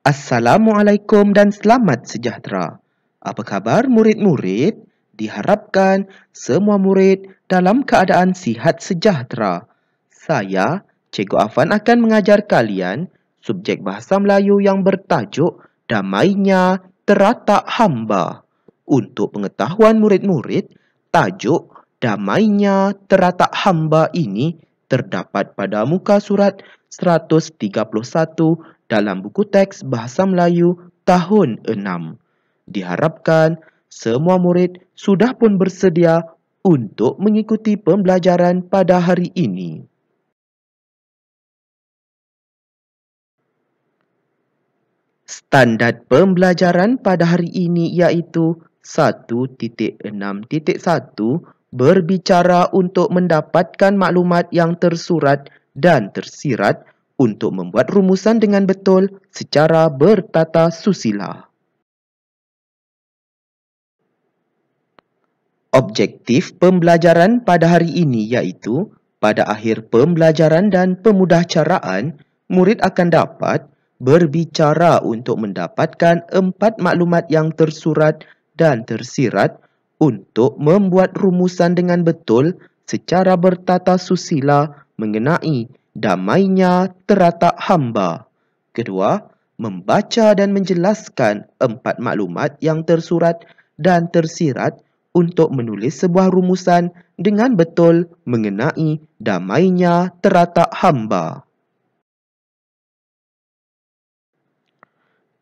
Assalamualaikum dan selamat sejahtera. Apa khabar murid-murid? Diharapkan semua murid dalam keadaan sihat sejahtera. Saya, Cikgu Afan akan mengajar kalian subjek bahasa Melayu yang bertajuk Damainya Teratak Hamba. Untuk pengetahuan murid-murid, tajuk Damainya Teratak Hamba ini terdapat pada muka surat 131 dalam buku teks Bahasa Melayu tahun 6. Diharapkan semua murid sudah pun bersedia untuk mengikuti pembelajaran pada hari ini. Standard pembelajaran pada hari ini iaitu 1.6.1 berbicara untuk mendapatkan maklumat yang tersurat dan tersirat untuk membuat rumusan dengan betul secara bertata susila. Objektif pembelajaran pada hari ini iaitu pada akhir pembelajaran dan pemudahcaraan, murid akan dapat berbicara untuk mendapatkan 4 maklumat yang tersurat dan tersirat untuk membuat rumusan dengan betul secara bertata susila mengenai damainya teratak hamba. Kedua, membaca dan menjelaskan 4 maklumat yang tersurat dan tersirat untuk menulis sebuah rumusan dengan betul mengenai damainya teratak hamba.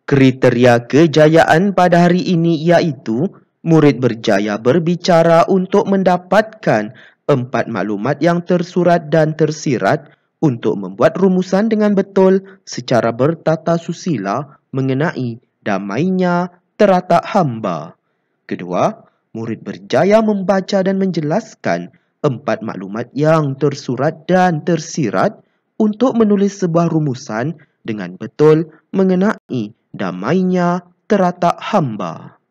Kriteria kejayaan pada hari ini iaitu murid berjaya berbicara untuk mendapatkan 4 maklumat yang tersurat dan tersirat untuk membuat rumusan dengan betul secara bertata susila mengenai damainya teratak hamba. Kedua, murid berjaya membaca dan menjelaskan 4 maklumat yang tersurat dan tersirat untuk menulis sebuah rumusan dengan betul mengenai damainya teratak hamba.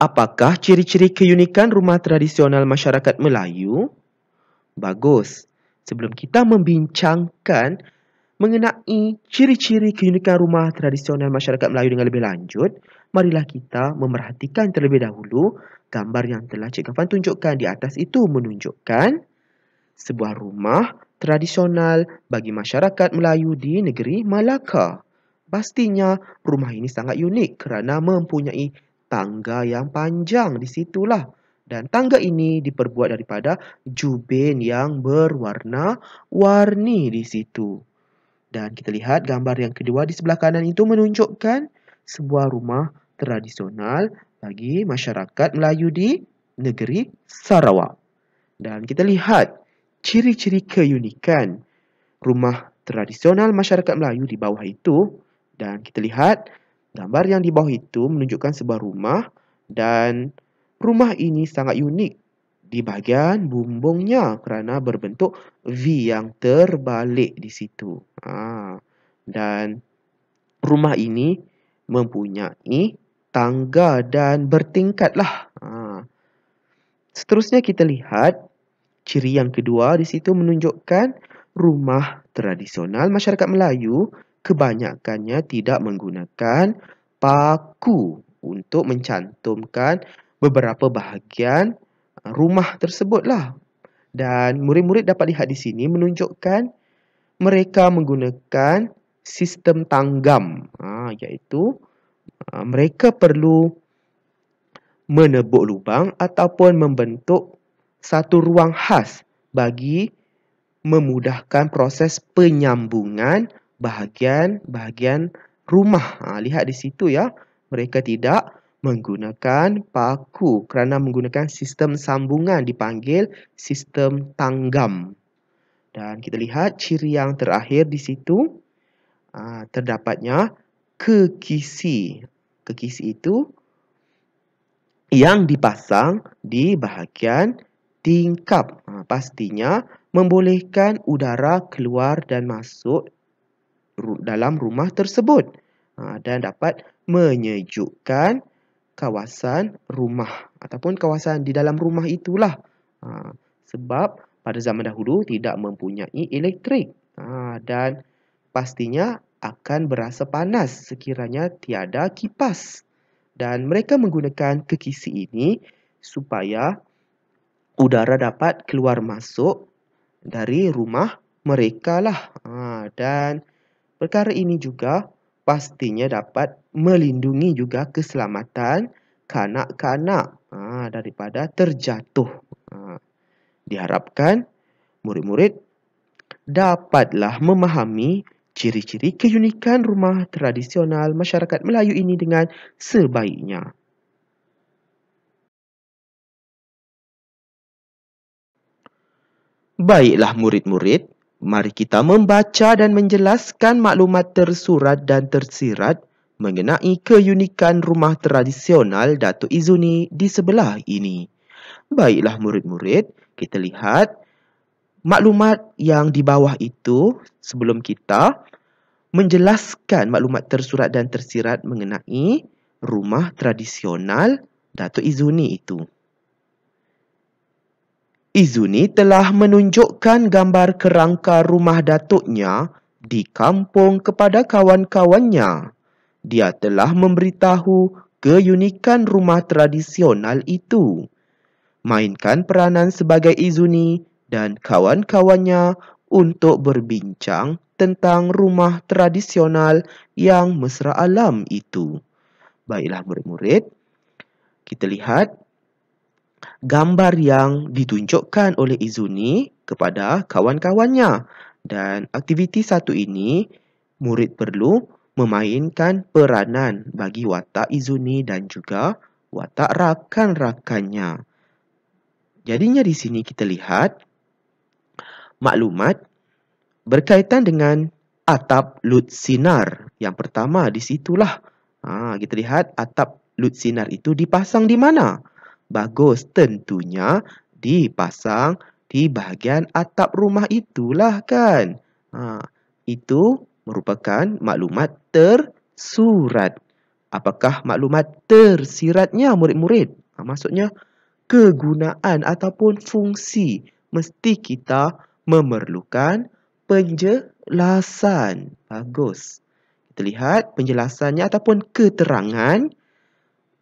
Apakah ciri-ciri keunikan rumah tradisional masyarakat Melayu? Bagus. Sebelum kita membincangkan mengenai ciri-ciri keunikan rumah tradisional masyarakat Melayu dengan lebih lanjut, marilah kita memerhatikan terlebih dahulu gambar yang telah Cik Afan tunjukkan di atas itu menunjukkan sebuah rumah tradisional bagi masyarakat Melayu di negeri Melaka. Pastinya rumah ini sangat unik kerana mempunyai tangga yang panjang di situlah. Dan tangga ini diperbuat daripada jubin yang berwarna-warni di situ. Dan kita lihat gambar yang kedua di sebelah kanan itu menunjukkan sebuah rumah tradisional bagi masyarakat Melayu di negeri Sarawak. Dan kita lihat ciri-ciri keunikan rumah tradisional masyarakat Melayu di bawah itu. Dan kita lihat gambar yang di bawah itu menunjukkan sebuah rumah dan rumah ini sangat unik di bahagian bumbungnya kerana berbentuk V yang terbalik di situ. Dan rumah ini mempunyai tangga dan bertingkatlah. Seterusnya kita lihat ciri yang kedua di situ menunjukkan rumah tradisional masyarakat Melayu kebanyakannya tidak menggunakan paku untuk mencantumkan beberapa bahagian rumah tersebutlah. Dan murid-murid dapat lihat di sini menunjukkan mereka menggunakan sistem tanggam, iaitu mereka perlu menebuk lubang ataupun membentuk satu ruang khas bagi memudahkan proses penyambungan bahagian-bahagian rumah. Lihat di situ ya, mereka tidak menggunakan paku kerana menggunakan sistem sambungan dipanggil sistem tanggam. Dan kita lihat ciri yang terakhir di situ terdapatnya kekisi. Kekisi itu yang dipasang di bahagian tingkap. Pastinya membolehkan udara keluar dan masuk dalam rumah tersebut dan dapat menyejukkan kawasan rumah ataupun kawasan di dalam rumah itulah. Sebab pada zaman dahulu tidak mempunyai elektrik. Dan pastinya akan berasa panas sekiranya tiada kipas. Dan mereka menggunakan kekisi ini supaya udara dapat keluar masuk dari rumah mereka lah. Dan perkara ini juga pastinya dapat melindungi juga keselamatan kanak-kanak daripada terjatuh. Diharapkan murid-murid dapatlah memahami ciri-ciri keunikan rumah tradisional masyarakat Melayu ini dengan sebaiknya. Baiklah murid-murid, mari kita membaca dan menjelaskan maklumat tersurat dan tersirat mengenai keunikan rumah tradisional Datuk Izuni di sebelah ini. Baiklah murid-murid, kita lihat maklumat yang di bawah itu sebelum kita menjelaskan maklumat tersurat dan tersirat mengenai rumah tradisional Datuk Izuni itu. Izuni telah menunjukkan gambar kerangka rumah datuknya di kampung kepada kawan-kawannya. Dia telah memberitahu keunikan rumah tradisional itu. Mainkan peranan sebagai Izuni dan kawan-kawannya untuk berbincang tentang rumah tradisional yang mesra alam itu. Baiklah murid-murid, kita lihat gambar yang ditunjukkan oleh Izuni kepada kawan-kawannya. Dan aktiviti satu ini, murid perlu memainkan peranan bagi watak Izuni dan juga watak rakan-rakannya. Jadinya di sini kita lihat maklumat berkaitan dengan atap lut sinar. Yang pertama di situlah. Kita lihat atap lut sinar itu dipasang di mana? Bagus, tentunya dipasang di bahagian atap rumah itulah kan. Itu merupakan maklumat tersurat. Apakah maklumat tersiratnya murid-murid? Maksudnya kegunaan ataupun fungsi. Mesti kita memerlukan penjelasan. Bagus. Kita lihat penjelasannya ataupun keterangan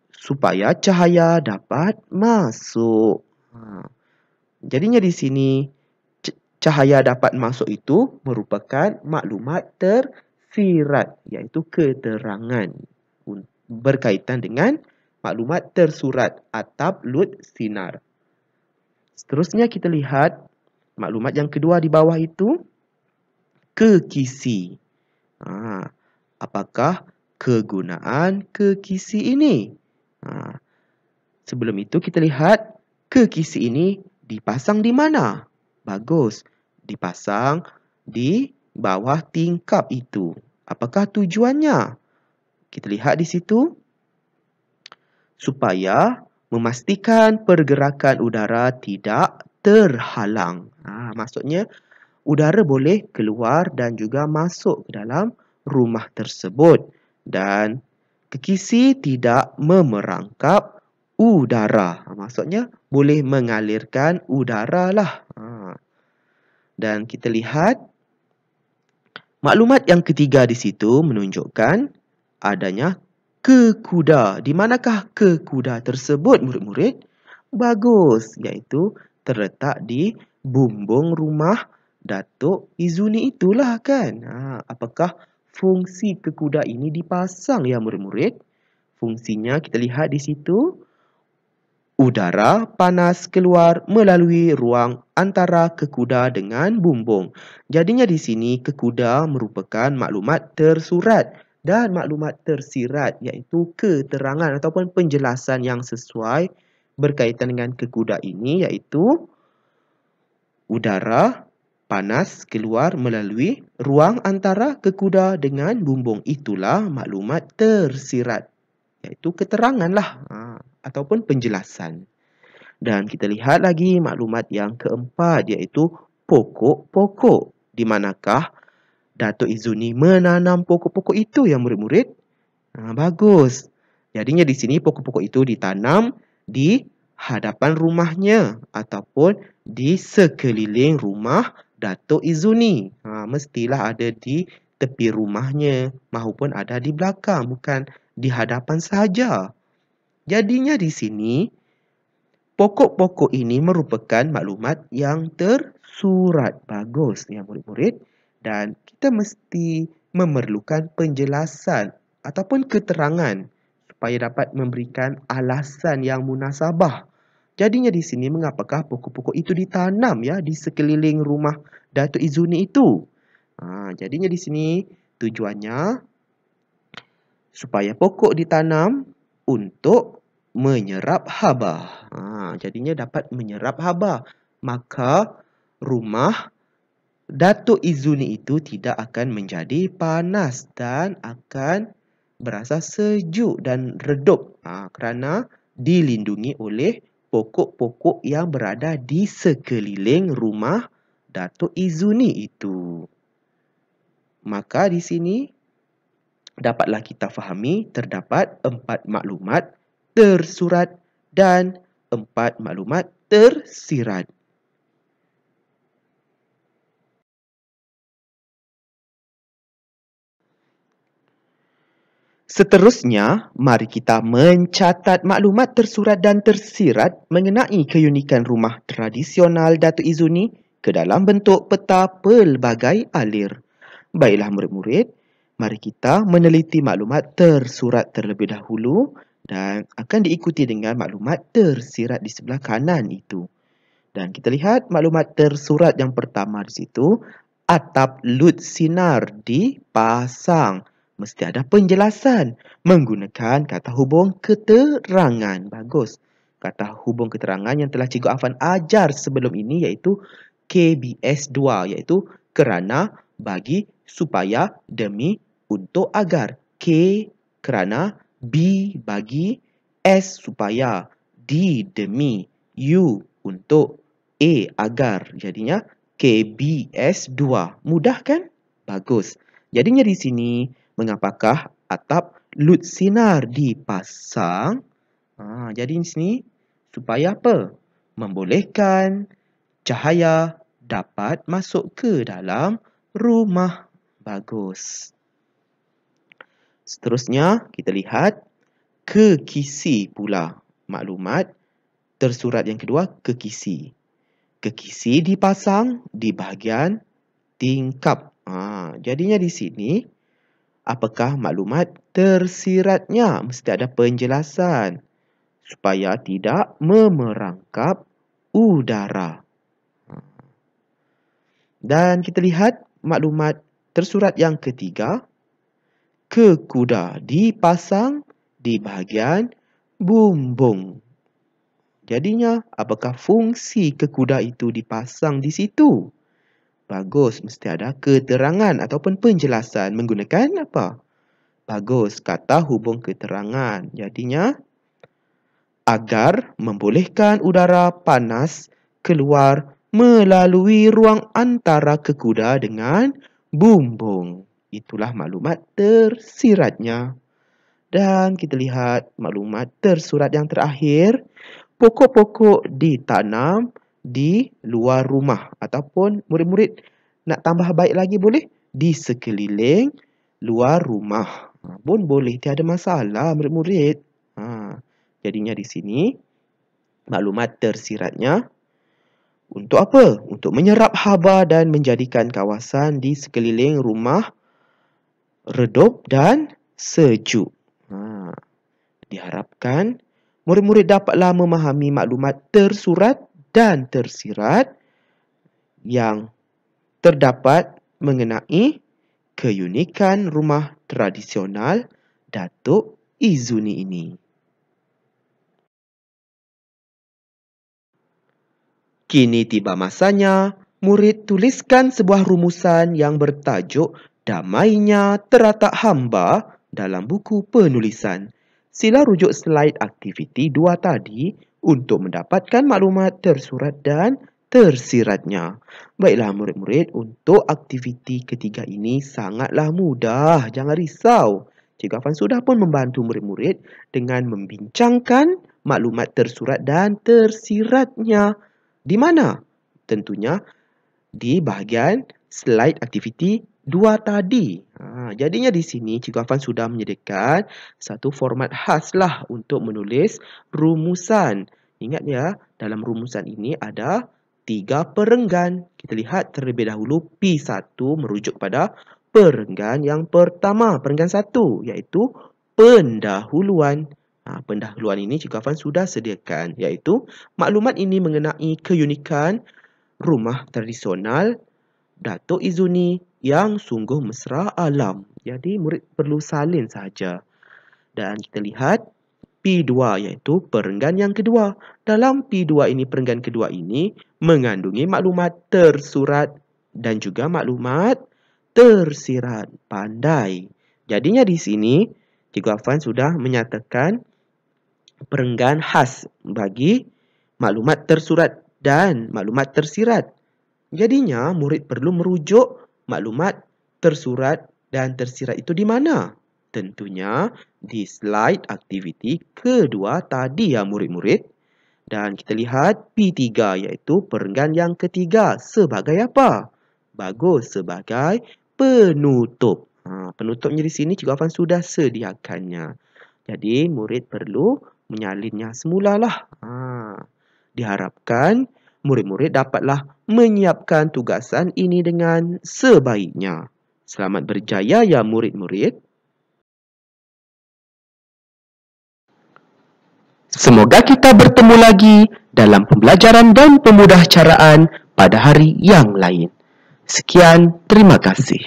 supaya cahaya dapat masuk. Jadinya di sini cahaya dapat masuk itu merupakan maklumat tersirat, iaitu keterangan berkaitan dengan maklumat tersurat atap lut sinar. Seterusnya kita lihat maklumat yang kedua di bawah itu kekisi. Apakah kegunaan kekisi ini? Sebelum itu kita lihat kekisi ini dipasang di mana? Bagus, dipasang di bawah tingkap itu. Apakah tujuannya? Kita lihat di situ. Supaya memastikan pergerakan udara tidak terhalang. Maksudnya udara boleh keluar dan juga masuk ke dalam rumah tersebut. Dan kekisi tidak memerangkap udara. Maksudnya boleh mengalirkan udara lah. Dan kita lihat maklumat yang ketiga di situ menunjukkan adanya kekuda. Di manakah kekuda tersebut murid-murid? Bagus, iaitu terletak di bumbung rumah Datuk Izuni itulah kan. Apakah fungsi kekuda ini dipasang ya murid-murid? Fungsinya kita lihat di situ. Udara panas keluar melalui ruang antara kekuda dengan bumbung. Jadinya di sini kekuda merupakan maklumat tersurat dan maklumat tersirat, iaitu keterangan ataupun penjelasan yang sesuai berkaitan dengan kekuda ini, iaitu udara panas keluar melalui ruang antara kekuda dengan bumbung. Itulah maklumat tersirat, iaitu keterangan lah ataupun penjelasan. Dan kita lihat lagi maklumat yang keempat, iaitu pokok-pokok. Di manakah Datuk Izuni menanam pokok-pokok itu ya murid-murid? Bagus. Jadinya di sini pokok-pokok itu ditanam di hadapan rumahnya ataupun di sekeliling rumah Datuk Izuni. Mestilah ada di tepi rumahnya maupun ada di belakang, bukan di hadapan sahaja. Jadinya di sini, pokok-pokok ini merupakan maklumat yang tersurat. Bagus ya murid-murid. Dan kita mesti memerlukan penjelasan ataupun keterangan supaya dapat memberikan alasan yang munasabah. Jadinya di sini mengapakah pokok-pokok itu ditanam ya di sekeliling rumah Datuk Izuni itu? Jadinya di sini tujuannya supaya pokok ditanam untuk menyerap haba. Jadinya dapat menyerap haba. Maka rumah Datuk Izuni itu tidak akan menjadi panas dan akan berasa sejuk dan redup kerana dilindungi oleh pokok-pokok yang berada di sekeliling rumah Datuk Izuni itu. Maka di sini dapatlah kita fahami terdapat 4 maklumat tersurat dan 4 maklumat tersirat. Seterusnya, mari kita mencatat maklumat tersurat dan tersirat mengenai keunikan rumah tradisional Datuk Izuni ke dalam bentuk peta pelbagai alir. Baiklah murid-murid, mari kita meneliti maklumat tersurat terlebih dahulu dan akan diikuti dengan maklumat tersirat di sebelah kanan itu. Dan kita lihat maklumat tersurat yang pertama di situ, atap lut sinar dipasang. Mesti ada penjelasan menggunakan kata hubung keterangan. Bagus. Kata hubung keterangan yang telah Cikgu Afan ajar sebelum ini iaitu KBS 2, iaitu kerana, bagi, supaya, demi, untuk, agar. K kerana, B bagi, S supaya, D demi, U untuk, A agar. Jadinya KBS 2. Mudah kan? Bagus. Jadinya di sini, mengapakah atap lut sinar dipasang? Jadi di sini supaya apa? Membolehkan cahaya dapat masuk ke dalam rumah. Bagus. Seterusnya kita lihat kekisi pula. Maklumat tersurat yang kedua, kekisi. Kekisi dipasang di bahagian tingkap. Jadinya di sini, apakah maklumat tersiratnya? Mesti ada penjelasan supaya tidak memerangkap udara. Dan kita lihat maklumat tersurat yang ketiga, kekuda dipasang di bahagian bumbung. Jadinya, apakah fungsi kekuda itu dipasang di situ? Bagus, mesti ada keterangan ataupun penjelasan menggunakan apa? Bagus, kata hubung keterangan. Jadinya, agar membolehkan udara panas keluar melalui ruang antara kekuda dengan bumbung. Itulah maklumat tersiratnya. Dan kita lihat maklumat tersurat yang terakhir. Pokok-pokok ditanam di luar rumah. Ataupun murid-murid nak tambah baik lagi boleh? Di sekeliling luar rumah. Pun boleh, tiada masalah murid-murid. Jadinya di sini maklumat tersiratnya untuk apa? Untuk menyerap haba dan menjadikan kawasan di sekeliling rumah redup dan sejuk. Diharapkan murid-murid dapatlah memahami maklumat tersurat dan tersirat yang terdapat mengenai keunikan rumah tradisional Datuk Izuni ini. Kini tiba masanya murid tuliskan sebuah rumusan yang bertajuk Damainya Teratak Hamba dalam buku penulisan. Sila rujuk slide aktiviti 2 tadi untuk mendapatkan maklumat tersurat dan tersiratnya. Baiklah murid-murid, untuk aktiviti ketiga ini sangatlah mudah. Jangan risau. Cikgu Afan sudah pun membantu murid-murid dengan membincangkan maklumat tersurat dan tersiratnya. Di mana? Tentunya di bahagian slide aktiviti 2 tadi. Jadinya di sini Cikgu Afan sudah menyediakan satu format khas lah untuk menulis rumusan. Ingat ya, dalam rumusan ini ada 3 perenggan. Kita lihat terlebih dahulu P1 merujuk pada perenggan yang pertama, perenggan 1, iaitu pendahuluan. Pendahuluan ini Cikgu Afan sudah sediakan, iaitu maklumat ini mengenai keunikan rumah tradisional Datuk Izuni yang sungguh mesra alam. Jadi murid perlu salin saja. Dan kita lihat P2 iaitu perenggan yang kedua. Dalam P2 ini, perenggan kedua ini mengandungi maklumat tersurat dan juga maklumat tersirat. Pandai. Jadinya di sini Cikgu Afan sudah menyatakan perenggan khas bagi maklumat tersurat dan maklumat tersirat. Jadinya, murid perlu merujuk maklumat tersurat dan tersirat itu di mana? Tentunya di slide aktiviti kedua tadi ya murid-murid. Dan kita lihat P3 iaitu perenggan yang ketiga sebagai apa? Bagus, sebagai penutup. Penutupnya di sini Cikgu Afan sudah sediakannya. Jadi, murid perlu menyalinnya semulalah. Diharapkan murid-murid dapatlah menyiapkan tugasan ini dengan sebaiknya. Selamat berjaya ya murid-murid. Semoga kita bertemu lagi dalam pembelajaran dan pemudahcaraan pada hari yang lain. Sekian, terima kasih.